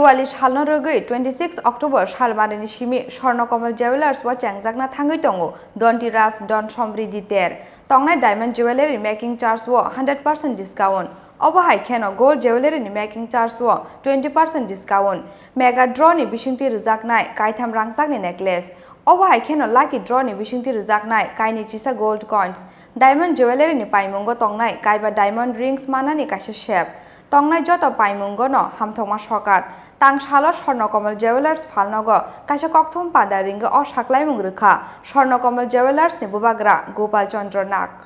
Diwali salno rogui 26 October salmarini shimi Swarnakomal Jewelers wa changjakna thangui tongo Donti Ras Don Somridi ter tongnai diamond jewelry making charge wo 100% discount obo haikeno gold jewelry ni making charge wo 20% discount mega draw ni bisingti rujaknai kaitham rangsak ni necklace obo haikeno lucky draw ni bisingti rujaknai kaini chisa gold coins diamond jewelry ni paimungo tongnai kaiba diamond rings manani kaisa shape tongnai joto paimungo no hamthoma sokat tang salo Swarnakomal Jewelers phalnogo kaisa kokthom pada ringo o saklaimung rukha Swarnakomal Jewelers ni bubagra Gopal Chandra Nak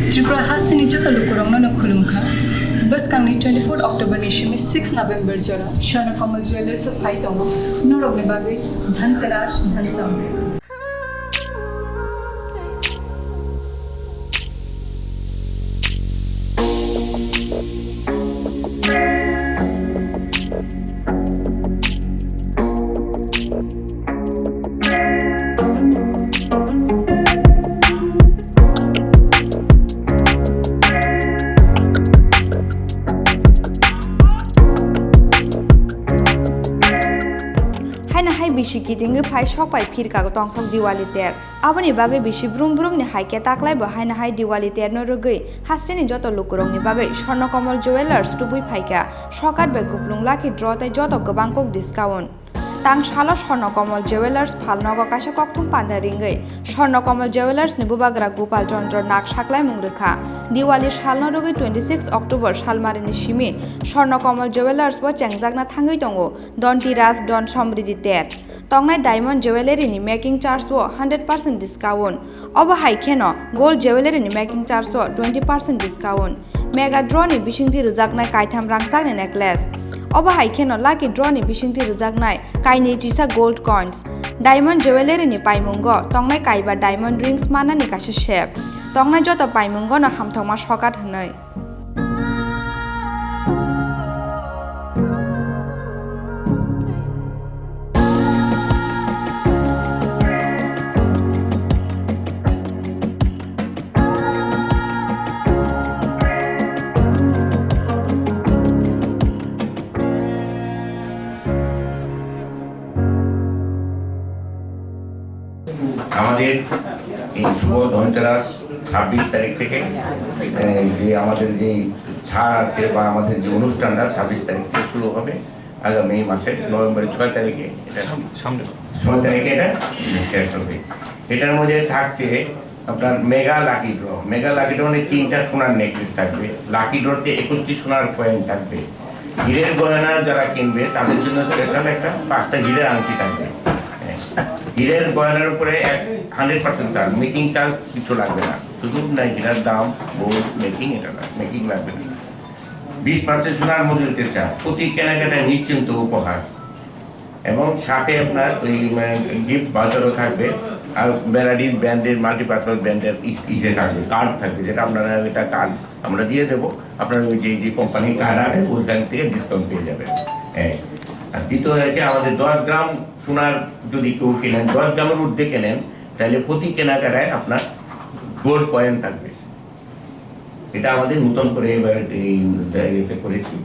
Tripura hastini joto lukurongno no khulumkha Baskangni 24 October ni shimi 6 November jora Swarnakomal Jewelers of Haitongo norogni bagai Dhanteras Dhansamri bisi kitingi phai sokpai phirka tongsok Diwali ter aboni bagai bisi brum brum ni haike taklai bo haina hai Diwali ter no rogui hasreni joto lukurong ni bagai Swarnakomal Jewelers tubui phaika sokat be kuplung lucky draw tai joto gobangkok discount tang salo Swarnakomal Jewelers phalnogo kaisa kokthom panda ringai Swarnakomal Jewelers ni bubagra Gopal Chandra Nak saklai mungrekha Diwali salno rogui 26 October salmarini shimi Swarnakomal Jewelers bo changjakna thangui tongo Donti Ras Don Somridi ter tongnai diamond jewelry ni making charge wo 100% discount obo haikeno gold jewelry ni making charge wo 20% discount mega draw ni bisingti rujaknai kaitham rangsak ni necklace obo haikeno lucky draw ni bisingti rujaknai kaini chisa gold coins diamond jewelry ni paimungo tongnai kaiba diamond rings manani kaisa shape tongnai joto paimungo no hamthoma sokat hnai আমাদের এই শুভ ধনতেরাস 26 তারিখ থেকে যে আমাদের যে ছাড় আছে বা আমাদের যে অনুষ্ঠানটা 26 তারিখ থেকে শুরু হবে আগামী মাসের নভেম্বরের 6 তারিখে এটা সামনে 6 তারিখে এটা শেষ হবে এটার মধ্যে থাকছে আপনার মেগা লাকি ড্র মানে 3টা সোনার নেকলেস থাকবে লাকি ড্রতে 21টি সোনার কয়েন থাকবে হীরের গয়না যারা কিনবে তাদের জন্য স্পেশাল একটা 5টা হীরের আংটি থাকবে হীরের গয়নার উপরে 100% চার্জ মেকিং চার্জ কিছু লাগবে না শুধু না হীরার দাম গোল্ড মেকিং এটা না মেকিং লাগবে না 20% সোনার মজুরিতে চার্জ প্রতি কেনাকাটায় নিশ্চিন্ত উপহার এবং সাথে আপনার ওই গিফট ভাউচারও থাকবে আর ব্যারাডির ব্র্যান্ডের মাল্টিপারপাস ব্র্যান্ডের ইসে থাকবে কার্ড থাকবে যেটা আপনারা এটা কার্ড আমরা দিয়ে দেবো আপনার ওই যে কোম্পানির কার্ড আছে ওইখান থেকে ডিসকাউন্ট পেয়ে যাবেন হ্যাঁ আর দ্বিতীয় হচ্ছে আমাদের 10 গ্রাম সোনার যদি কেউ কেনেন 10 গ্রামের ঊর্ধ্বে কেনেন তাহলে প্রতি কেনাকাটায় আপনার গোল্ড কয়েন থাকবে এটা আমাদের নতুন করে এবার এই করেছি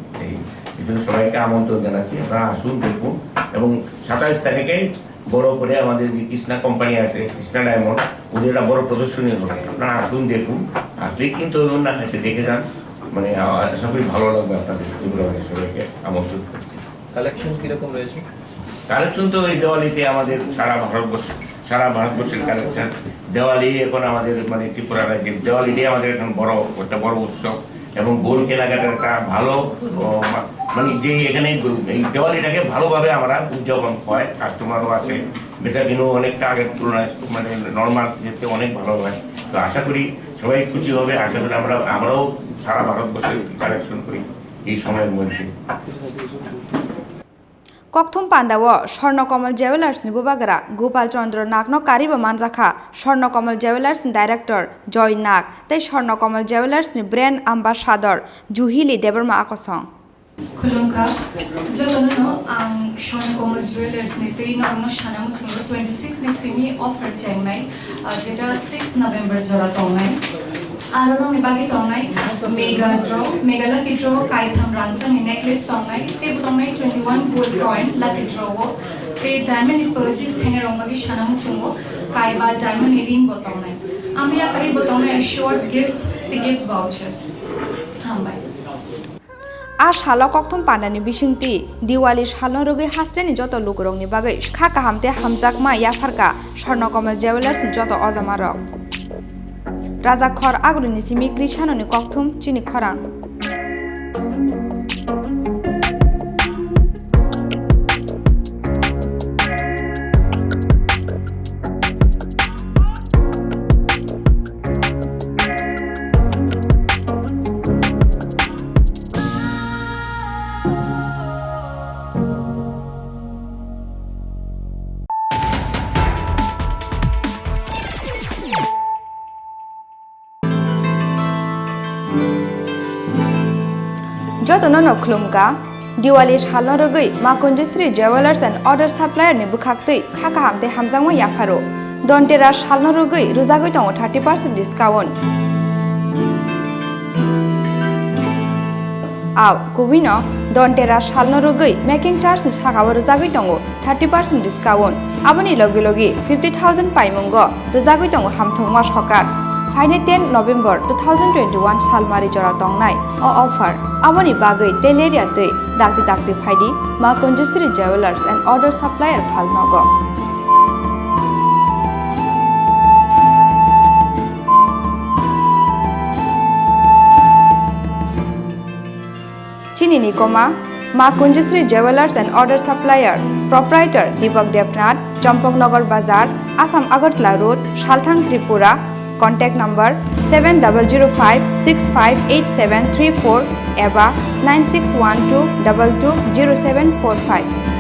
এই জন্য সবাইকে আমন্ত্রণ জানাচ্ছি আপনারা আসুন দেখুন এবং 27 তারিখে বড় করে আমাদের যে কৃষ্ণা কোম্পানি আছে কৃষ্ণা ডায়মন্ড ওদের একটা বড় প্রদর্শনী হবে আপনারা আসুন দেখুন আসলেই কিন্তু না এসে দেখে যান মানে আশা করি ভালো লাগবে আপনাদের সবাইকে আমন্ত্রণ করছি কালেকশন কিরকম রয়েছে কালেকশন তো এই দেওয়ালিতে আমাদের সারা ভারতবর্ষের কালেকশন দেওয়ালি এখন আমাদের মানে ত্রিপুরা রাজ্যের দেওয়ালিটাই আমাদের এখন একটা বড় উৎসব এবং গোল কেনাকাটার একটা ভালো মানে যে এখানে এই দেওয়ালিটাকে ভালোভাবে আমরা উদযাপন হয় কাস্টমারও আছে বেচা কিনেও অনেকটা আগের তুলনায় মানে নর্মাল যেতে অনেক ভালো হয় তো আশা করি সবাই খুশি হবে আশা করি আমরাও সারা ভারতবর্ষের কালেকশন করি এই সময়ের মধ্যে kokthom pandawo Swarnakomal Jewelers ni bubagra Gopal Chandra Nak no karibo manjakha Swarnakomal Jewelers Director Joy Nak tei Swarnakomal Jewelers ni brand ambassador Juhili Debarma Akosong khulumkha jotono ang Swarnakomal Jewelers ni tei norno shanamu chungo 26 ni simi offer chengnai jeta 6 November jora tongnai Arong bagi tongnai mega lucky draw kai tham ranchang ni necklace tongnai te tongnai 21 gold coin lucky draw te diamond purchase hanger rong bagi shanamu chungo kai ba diamond ring bo tongnai amira kari bo tongnai a short gift the gift voucher hambai আর শালক অক্থম পান্ডানি বিসিংতি দিওয়ালি শালন রোগে হাস্টেনি যত লোকরংনি বাগৈ খাকা হামতে হামজাকমা ইয়াফারকা Swarnakamal jewellers যত অজামারক রাজা খর আগুরিনি সিমি কৃষাননি কক্থম চিনি খরাং যতন নখলুমকা দিওয়ালি শালন রোগৈ মা কুঞ্জশ্রী jewellers and order supplier নি বুখাক্তৈ খাকা হামতে হামজাংমা ইয়াফারো দন্তেরা শালন রোগৈ রোজাগৈ দङ 30% ডিসকাউন্ট আও কুবিন দন্তেরা শালন রোগৈ মেকিং চার্জ নি সাগাও রোজাগৈ দङ 30% ডিসকাউন্ট আবনি লগে লগে 50,000 পাইমুঙ্গ রোজাগৈ দङ হামথংমা সকাক फाइने 10 नभेम्बर 2021 सालमारी जरा तंगनाय अ अफार आबनि बागै तेलेरिया दै दाक्ति दाक्ति फाइदि मा कुंजश्री जूवेलर्स एंड ऑर्डर सप्लायर फालनग चिनिनि कोमा Maa कुंजश्री जूवेलर्स and order supplier proprietor Deepak Debnath Champaknagar Bazar Assam Agartala road सालथां त्रिपुरा Contact number 7005658734 एबा 9612220745